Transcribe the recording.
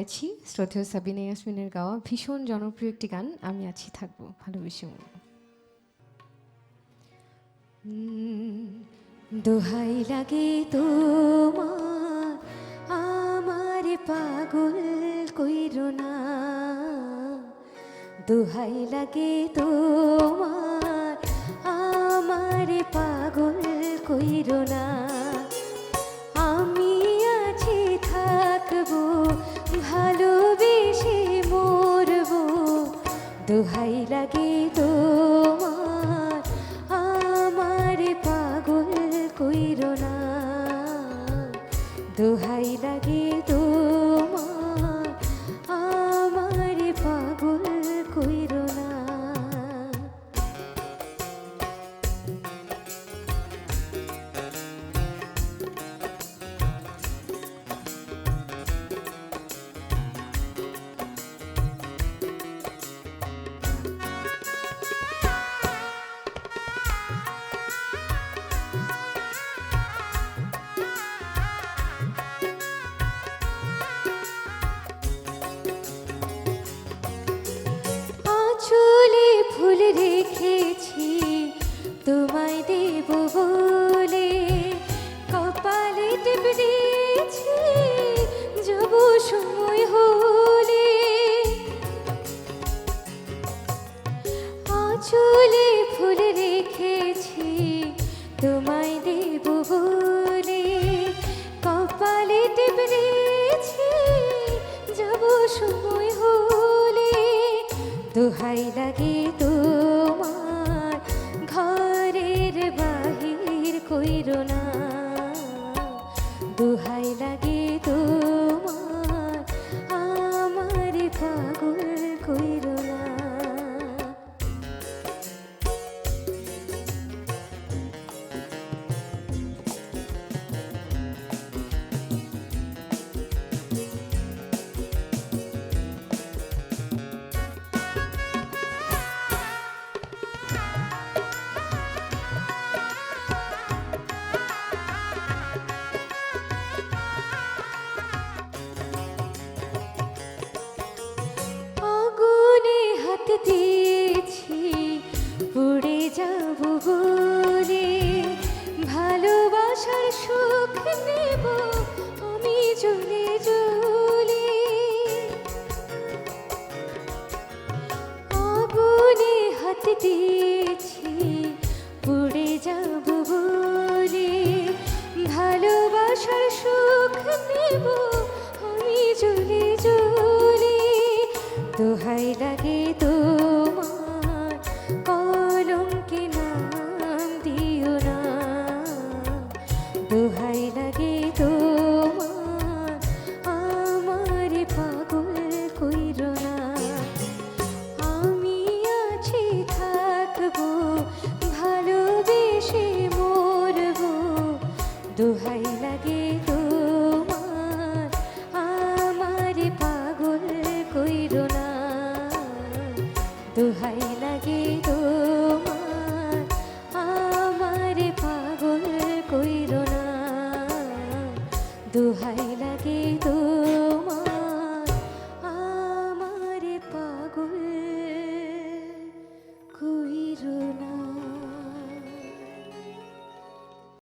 গাইছি শ্রদ্ধেয় সাবিনা ইয়াসমিনের গাওয়া ভীষণ জনপ্রিয় একটি গান আমি আছি থাকবো ভালোবেসে মন। দোহাই লাগে তোমার আমার পাগল কইরো না, দোহাই লাগে তোমার আমার পাগল কইরো না, আমি আছি থাকবো ভালোবেসে মরবো, দোহাই লাগে তোমার আমার পাগল কইরো না, দোহাই লাগে তোমার আমার পাগল কইরো না। চুলে ফুল রেখেছি তোমায় দেব বলে, কপালে টিপ দিয়েছি যাব সময় হলে, চুলে ফুল রেখেছি তোমায় দেব বলে, কপালে টিপ দিয়েছি যাব সময় হলে, দোহাই লাগে তো